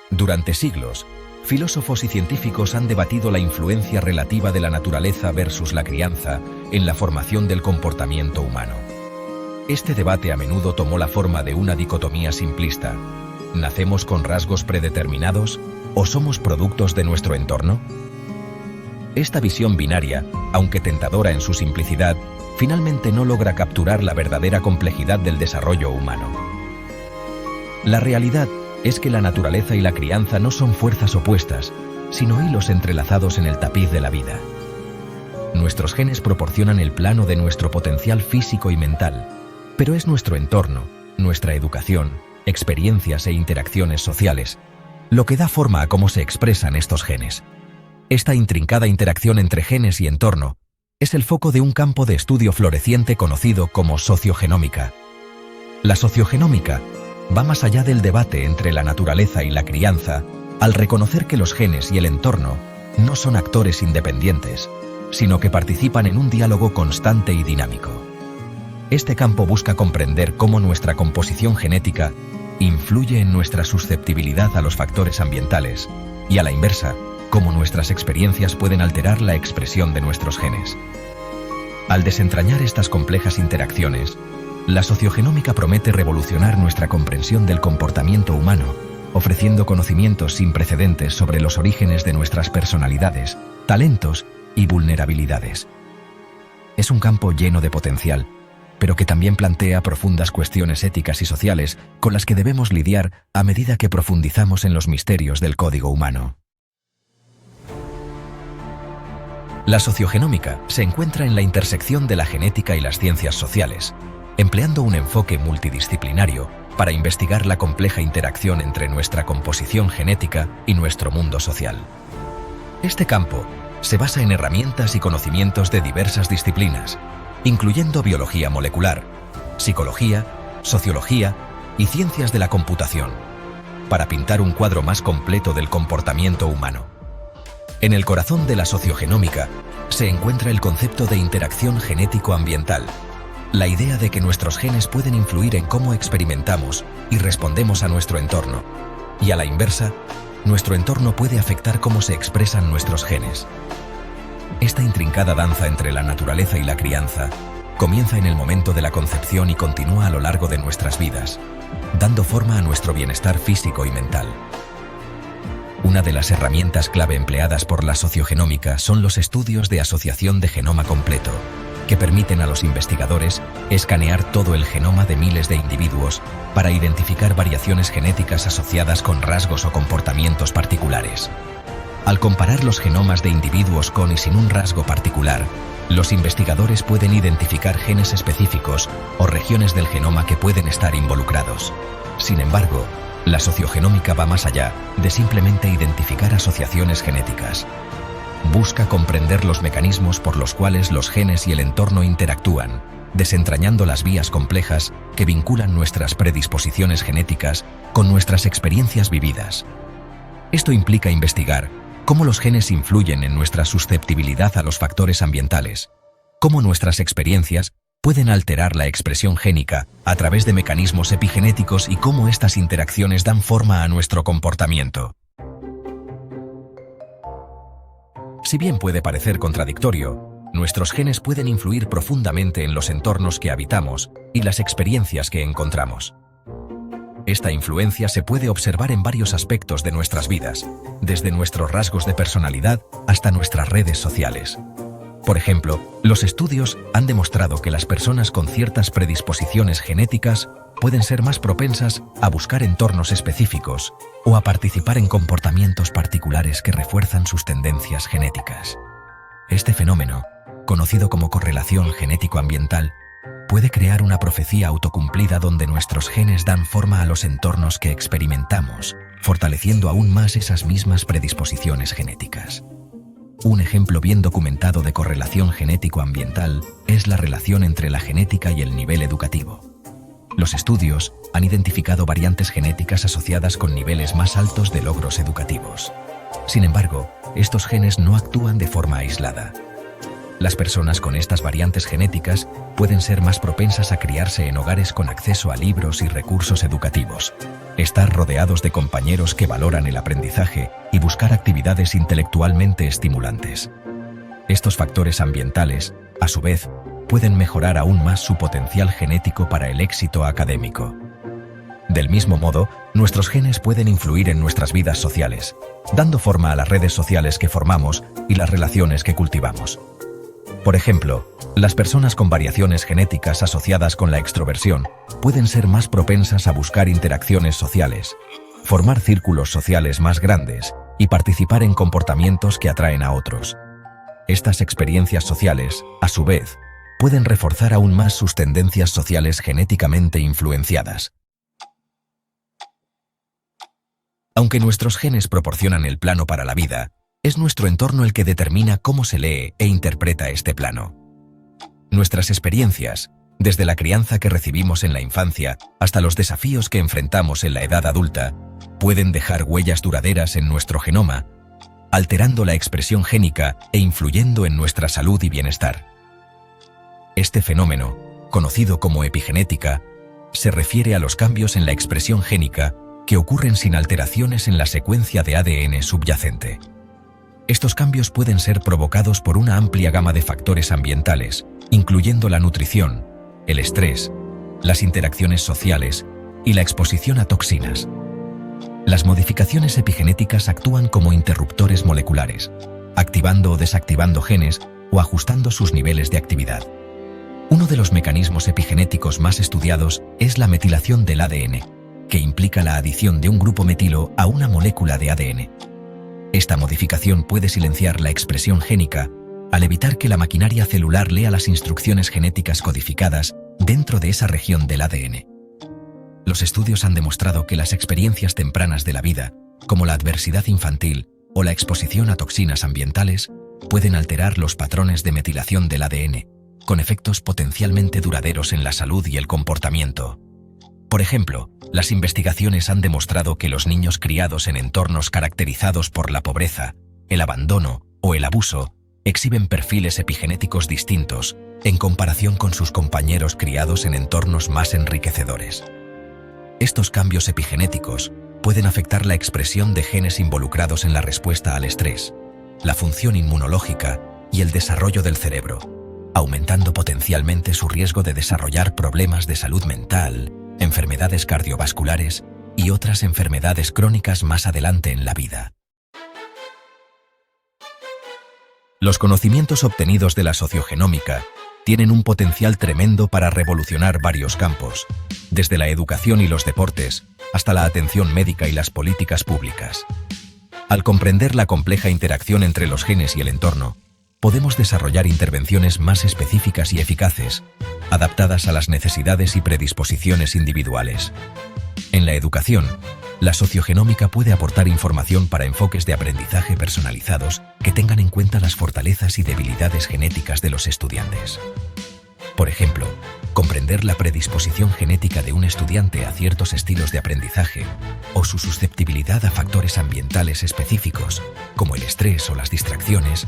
Durante siglos, filósofos y científicos han debatido la influencia relativa de la naturaleza versus la crianza en la formación del comportamiento humano. Este debate a menudo tomó la forma de una dicotomía simplista: ¿nacemos con rasgos predeterminados o somos productos de nuestro entorno? Esta visión binaria, aunque tentadora en su simplicidad, finalmente no logra capturar la verdadera complejidad del desarrollo humano. La realidad es que la naturaleza y la crianza no son fuerzas opuestas, sino hilos entrelazados en el tapiz de la vida. Nuestros genes proporcionan el plano de nuestro potencial físico y mental, pero es nuestro entorno, nuestra educación, experiencias e interacciones sociales lo que da forma a cómo se expresan estos genes. Esta intrincada interacción entre genes y entorno es el foco de un campo de estudio floreciente conocido como sociogenómica. La sociogenómica va más allá del debate entre la naturaleza y la crianza al reconocer que los genes y el entorno no son actores independientes, sino que participan en un diálogo constante y dinámico. Este campo busca comprender cómo nuestra composición genética influye en nuestra susceptibilidad a los factores ambientales y, a la inversa, cómo nuestras experiencias pueden alterar la expresión de nuestros genes. Al desentrañar estas complejas interacciones, la sociogenómica promete revolucionar nuestra comprensión del comportamiento humano, ofreciendo conocimientos sin precedentes sobre los orígenes de nuestras personalidades, talentos y vulnerabilidades. Es un campo lleno de potencial, pero que también plantea profundas cuestiones éticas y sociales con las que debemos lidiar a medida que profundizamos en los misterios del código humano. La sociogenómica se encuentra en la intersección de la genética y las ciencias sociales, empleando un enfoque multidisciplinario para investigar la compleja interacción entre nuestra composición genética y nuestro mundo social. Este campo se basa en herramientas y conocimientos de diversas disciplinas, incluyendo biología molecular, psicología, sociología y ciencias de la computación, para pintar un cuadro más completo del comportamiento humano. En el corazón de la sociogenómica se encuentra el concepto de interacción genético-ambiental, la idea de que nuestros genes pueden influir en cómo experimentamos y respondemos a nuestro entorno, y a la inversa, nuestro entorno puede afectar cómo se expresan nuestros genes. Esta intrincada danza entre la naturaleza y la crianza comienza en el momento de la concepción y continúa a lo largo de nuestras vidas, dando forma a nuestro bienestar físico y mental. Una de las herramientas clave empleadas por la sociogenómica son los estudios de asociación de genoma completo, que permiten a los investigadores escanear todo el genoma de miles de individuos para identificar variaciones genéticas asociadas con rasgos o comportamientos particulares. Al comparar los genomas de individuos con y sin un rasgo particular, los investigadores pueden identificar genes específicos o regiones del genoma que pueden estar involucrados. Sin embargo, la sociogenómica va más allá de simplemente identificar asociaciones genéticas. Busca comprender los mecanismos por los cuales los genes y el entorno interactúan, desentrañando las vías complejas que vinculan nuestras predisposiciones genéticas con nuestras experiencias vividas. Esto implica investigar cómo los genes influyen en nuestra susceptibilidad a los factores ambientales, cómo nuestras experiencias pueden alterar la expresión génica a través de mecanismos epigenéticos y cómo estas interacciones dan forma a nuestro comportamiento. Si bien puede parecer contradictorio, nuestros genes pueden influir profundamente en los entornos que habitamos y las experiencias que encontramos. Esta influencia se puede observar en varios aspectos de nuestras vidas, desde nuestros rasgos de personalidad hasta nuestras redes sociales. Por ejemplo, los estudios han demostrado que las personas con ciertas predisposiciones genéticas pueden ser más propensas a buscar entornos específicos o a participar en comportamientos particulares que refuerzan sus tendencias genéticas. Este fenómeno, conocido como correlación genético-ambiental, puede crear una profecía autocumplida donde nuestros genes dan forma a los entornos que experimentamos, fortaleciendo aún más esas mismas predisposiciones genéticas. Un ejemplo bien documentado de correlación genético-ambiental es la relación entre la genética y el nivel educativo. Los estudios han identificado variantes genéticas asociadas con niveles más altos de logros educativos. Sin embargo, estos genes no actúan de forma aislada. Las personas con estas variantes genéticas pueden ser más propensas a criarse en hogares con acceso a libros y recursos educativos, estar rodeados de compañeros que valoran el aprendizaje y buscar actividades intelectualmente estimulantes. Estos factores ambientales, a su vez, pueden mejorar aún más su potencial genético para el éxito académico. Del mismo modo, nuestros genes pueden influir en nuestras vidas sociales, dando forma a las redes sociales que formamos y las relaciones que cultivamos. Por ejemplo, las personas con variaciones genéticas asociadas con la extroversión pueden ser más propensas a buscar interacciones sociales, formar círculos sociales más grandes y participar en comportamientos que atraen a otros. Estas experiencias sociales, a su vez, pueden reforzar aún más sus tendencias sociales genéticamente influenciadas. Aunque nuestros genes proporcionan el plano para la vida, es nuestro entorno el que determina cómo se lee e interpreta este plano. Nuestras experiencias, desde la crianza que recibimos en la infancia hasta los desafíos que enfrentamos en la edad adulta, pueden dejar huellas duraderas en nuestro genoma, alterando la expresión génica e influyendo en nuestra salud y bienestar. Este fenómeno, conocido como epigenética, se refiere a los cambios en la expresión génica que ocurren sin alteraciones en la secuencia de ADN subyacente. Estos cambios pueden ser provocados por una amplia gama de factores ambientales, incluyendo la nutrición, el estrés, las interacciones sociales y la exposición a toxinas. Las modificaciones epigenéticas actúan como interruptores moleculares, activando o desactivando genes o ajustando sus niveles de actividad. Uno de los mecanismos epigenéticos más estudiados es la metilación del ADN, que implica la adición de un grupo metilo a una molécula de ADN. Esta modificación puede silenciar la expresión génica al evitar que la maquinaria celular lea las instrucciones genéticas codificadas dentro de esa región del ADN. Los estudios han demostrado que las experiencias tempranas de la vida, como la adversidad infantil o la exposición a toxinas ambientales, pueden alterar los patrones de metilación del ADN, con efectos potencialmente duraderos en la salud y el comportamiento. Por ejemplo, las investigaciones han demostrado que los niños criados en entornos caracterizados por la pobreza, el abandono o el abuso exhiben perfiles epigenéticos distintos en comparación con sus compañeros criados en entornos más enriquecedores. Estos cambios epigenéticos pueden afectar la expresión de genes involucrados en la respuesta al estrés, la función inmunológica y el desarrollo del cerebro, aumentando potencialmente su riesgo de desarrollar problemas de salud mental, enfermedades cardiovasculares y otras enfermedades crónicas más adelante en la vida. Los conocimientos obtenidos de la sociogenómica tienen un potencial tremendo para revolucionar varios campos, desde la educación y los deportes hasta la atención médica y las políticas públicas. Al comprender la compleja interacción entre los genes y el entorno, podemos desarrollar intervenciones más específicas y eficaces, adaptadas a las necesidades y predisposiciones individuales. En la educación, la sociogenómica puede aportar información para enfoques de aprendizaje personalizados que tengan en cuenta las fortalezas y debilidades genéticas de los estudiantes. Por ejemplo, comprender la predisposición genética de un estudiante a ciertos estilos de aprendizaje o su susceptibilidad a factores ambientales específicos, como el estrés o las distracciones,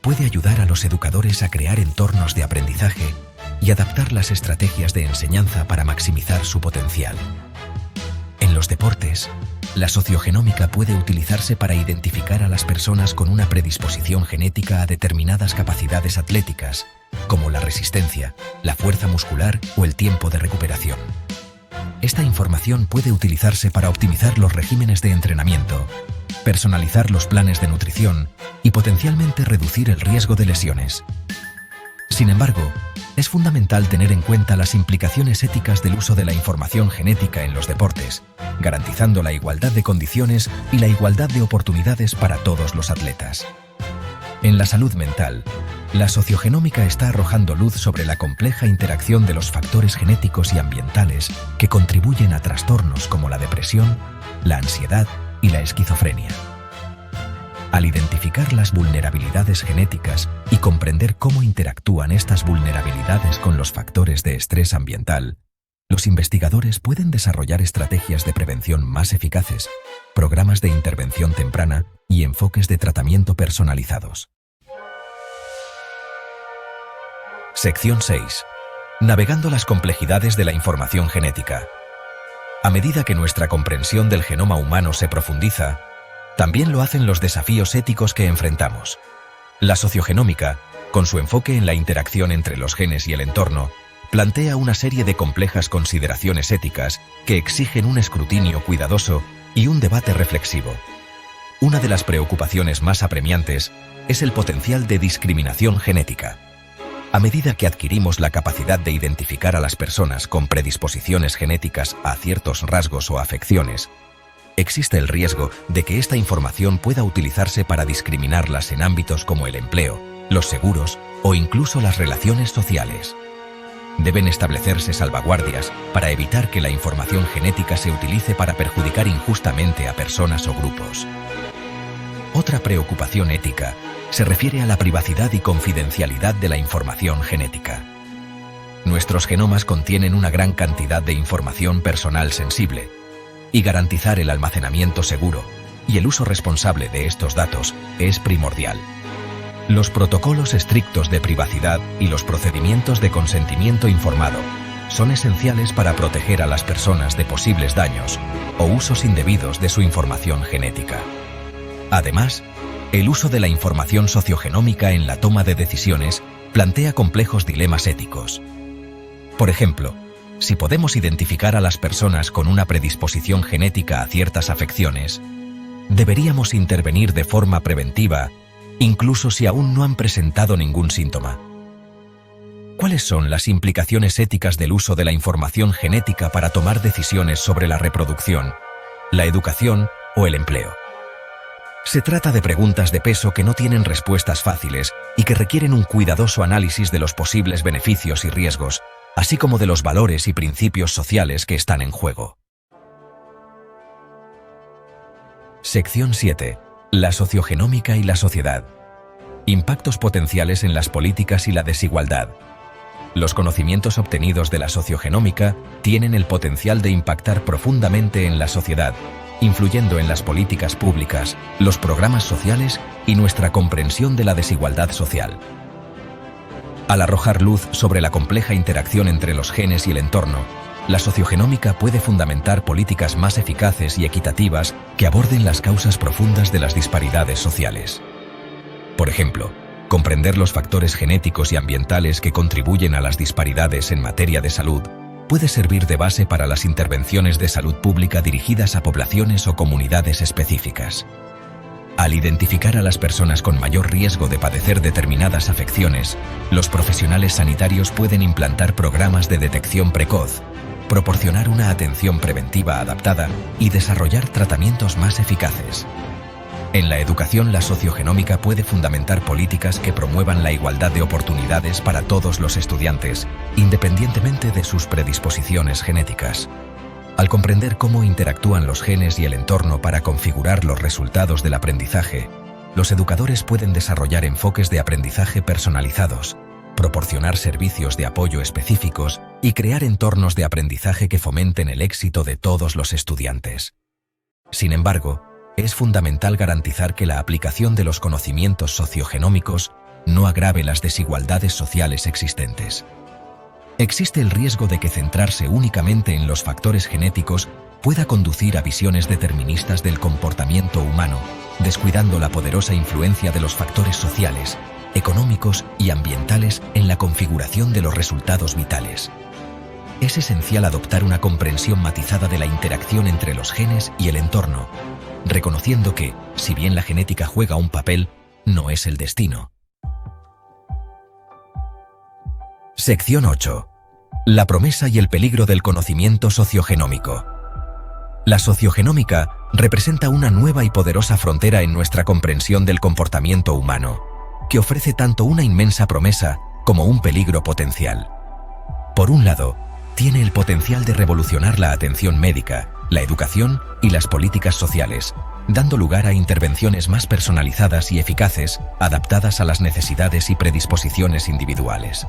puede ayudar a los educadores a crear entornos de aprendizaje y adaptar las estrategias de enseñanza para maximizar su potencial. En los deportes, la sociogenómica puede utilizarse para identificar a las personas con una predisposición genética a determinadas capacidades atléticas, como la resistencia, la fuerza muscular o el tiempo de recuperación. Esta información puede utilizarse para optimizar los regímenes de entrenamiento, personalizar los planes de nutrición y potencialmente reducir el riesgo de lesiones. Sin embargo, es fundamental tener en cuenta las implicaciones éticas del uso de la información genética en los deportes, garantizando la igualdad de condiciones y la igualdad de oportunidades para todos los atletas. En la salud mental, la sociogenómica está arrojando luz sobre la compleja interacción de los factores genéticos y ambientales que contribuyen a trastornos como la depresión, la ansiedad y la esquizofrenia. Al identificar las vulnerabilidades genéticas y comprender cómo interactúan estas vulnerabilidades con los factores de estrés ambiental, los investigadores pueden desarrollar estrategias de prevención más eficaces, programas de intervención temprana y enfoques de tratamiento personalizados. Sección 6. Navegando las complejidades de la información genética. A medida que nuestra comprensión del genoma humano se profundiza, también lo hacen los desafíos éticos que enfrentamos. La sociogenómica, con su enfoque en la interacción entre los genes y el entorno, plantea una serie de complejas consideraciones éticas que exigen un escrutinio cuidadoso y un debate reflexivo. Una de las preocupaciones más apremiantes es el potencial de discriminación genética. A medida que adquirimos la capacidad de identificar a las personas con predisposiciones genéticas a ciertos rasgos o afecciones, existe el riesgo de que esta información pueda utilizarse para discriminarlas en ámbitos como el empleo, los seguros o incluso las relaciones sociales. Deben establecerse salvaguardias para evitar que la información genética se utilice para perjudicar injustamente a personas o grupos. Otra preocupación ética se refiere a la privacidad y confidencialidad de la información genética. Nuestros genomas contienen una gran cantidad de información personal sensible, y garantizar el almacenamiento seguro y el uso responsable de estos datos es primordial. Los protocolos estrictos de privacidad y los procedimientos de consentimiento informado son esenciales para proteger a las personas de posibles daños o usos indebidos de su información genética. Además, el uso de la información sociogenómica en la toma de decisiones plantea complejos dilemas éticos. Por ejemplo, si podemos identificar a las personas con una predisposición genética a ciertas afecciones, deberíamos intervenir de forma preventiva, incluso si aún no han presentado ningún síntoma. ¿Cuáles son las implicaciones éticas del uso de la información genética para tomar decisiones sobre la reproducción, la educación o el empleo? Se trata de preguntas de peso que no tienen respuestas fáciles y que requieren un cuidadoso análisis de los posibles beneficios y riesgos, así como de los valores y principios sociales que están en juego. Sección 7. La sociogenómica y la sociedad. Impactos potenciales en las políticas y la desigualdad. Los conocimientos obtenidos de la sociogenómica tienen el potencial de impactar profundamente en la sociedad, influyendo en las políticas públicas, los programas sociales y nuestra comprensión de la desigualdad social. Al arrojar luz sobre la compleja interacción entre los genes y el entorno, la sociogenómica puede fundamentar políticas más eficaces y equitativas que aborden las causas profundas de las disparidades sociales. Por ejemplo, comprender los factores genéticos y ambientales que contribuyen a las disparidades en materia de salud puede servir de base para las intervenciones de salud pública dirigidas a poblaciones o comunidades específicas. Al identificar a las personas con mayor riesgo de padecer determinadas afecciones, los profesionales sanitarios pueden implantar programas de detección precoz, proporcionar una atención preventiva adaptada y desarrollar tratamientos más eficaces. En la educación, la sociogenómica puede fundamentar políticas que promuevan la igualdad de oportunidades para todos los estudiantes, independientemente de sus predisposiciones genéticas. Al comprender cómo interactúan los genes y el entorno para configurar los resultados del aprendizaje, los educadores pueden desarrollar enfoques de aprendizaje personalizados, proporcionar servicios de apoyo específicos y crear entornos de aprendizaje que fomenten el éxito de todos los estudiantes. Sin embargo, es fundamental garantizar que la aplicación de los conocimientos sociogenómicos no agrave las desigualdades sociales existentes. Existe el riesgo de que centrarse únicamente en los factores genéticos pueda conducir a visiones deterministas del comportamiento humano, descuidando la poderosa influencia de los factores sociales, económicos y ambientales en la configuración de los resultados vitales. Es esencial adoptar una comprensión matizada de la interacción entre los genes y el entorno, reconociendo que, si bien la genética juega un papel, no es el destino. Sección 8. La promesa y el peligro del conocimiento sociogenómico. La sociogenómica representa una nueva y poderosa frontera en nuestra comprensión del comportamiento humano, que ofrece tanto una inmensa promesa como un peligro potencial. Por un lado, tiene el potencial de revolucionar la atención médica, la educación y las políticas sociales, dando lugar a intervenciones más personalizadas y eficaces, adaptadas a las necesidades y predisposiciones individuales.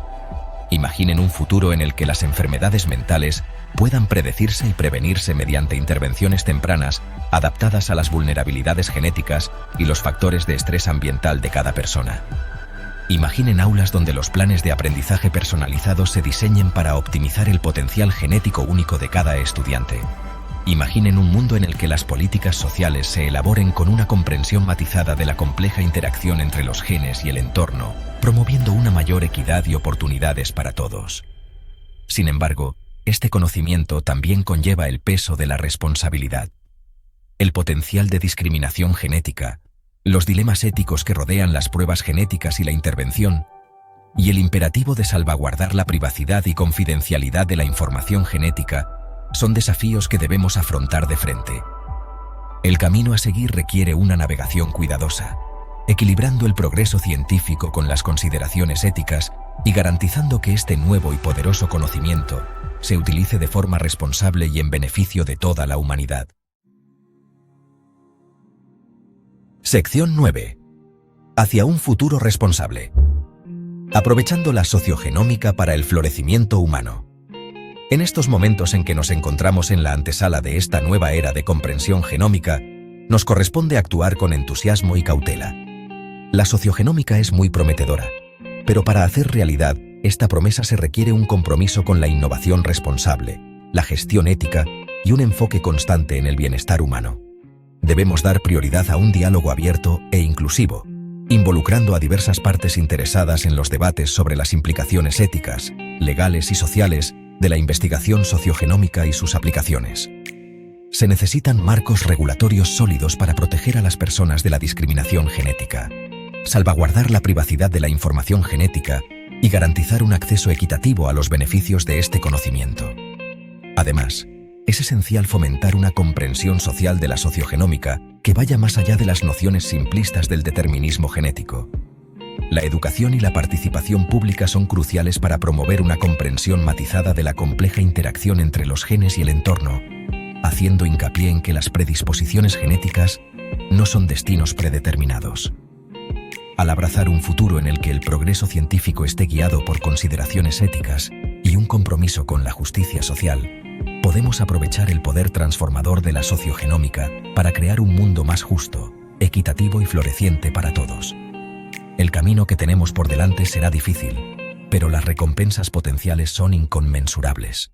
Imaginen un futuro en el que las enfermedades mentales puedan predecirse y prevenirse mediante intervenciones tempranas, adaptadas a las vulnerabilidades genéticas y los factores de estrés ambiental de cada persona. Imaginen aulas donde los planes de aprendizaje personalizados se diseñen para optimizar el potencial genético único de cada estudiante. Imaginen un mundo en el que las políticas sociales se elaboren con una comprensión matizada de la compleja interacción entre los genes y el entorno, promoviendo una mayor equidad y oportunidades para todos. Sin embargo, este conocimiento también conlleva el peso de la responsabilidad. El potencial de discriminación genética, los dilemas éticos que rodean las pruebas genéticas y la intervención, y el imperativo de salvaguardar la privacidad y confidencialidad de la información genética son desafíos que debemos afrontar de frente. El camino a seguir requiere una navegación cuidadosa, equilibrando el progreso científico con las consideraciones éticas y garantizando que este nuevo y poderoso conocimiento se utilice de forma responsable y en beneficio de toda la humanidad. Sección 9. Hacia un futuro responsable. Aprovechando la sociogenómica para el florecimiento humano. En estos momentos en que nos encontramos en la antesala de esta nueva era de comprensión genómica, nos corresponde actuar con entusiasmo y cautela. La sociogenómica es muy prometedora, pero para hacer realidad esta promesa se requiere un compromiso con la innovación responsable, la gestión ética y un enfoque constante en el bienestar humano. Debemos dar prioridad a un diálogo abierto e inclusivo, involucrando a diversas partes interesadas en los debates sobre las implicaciones éticas, legales y sociales de la investigación sociogenómica y sus aplicaciones. Se necesitan marcos regulatorios sólidos para proteger a las personas de la discriminación genética, salvaguardar la privacidad de la información genética y garantizar un acceso equitativo a los beneficios de este conocimiento. Además, es esencial fomentar una comprensión social de la sociogenómica que vaya más allá de las nociones simplistas del determinismo genético. La educación y la participación pública son cruciales para promover una comprensión matizada de la compleja interacción entre los genes y el entorno, haciendo hincapié en que las predisposiciones genéticas no son destinos predeterminados. Al abrazar un futuro en el que el progreso científico esté guiado por consideraciones éticas y un compromiso con la justicia social, podemos aprovechar el poder transformador de la sociogenómica para crear un mundo más justo, equitativo y floreciente para todos. El camino que tenemos por delante será difícil, pero las recompensas potenciales son inconmensurables.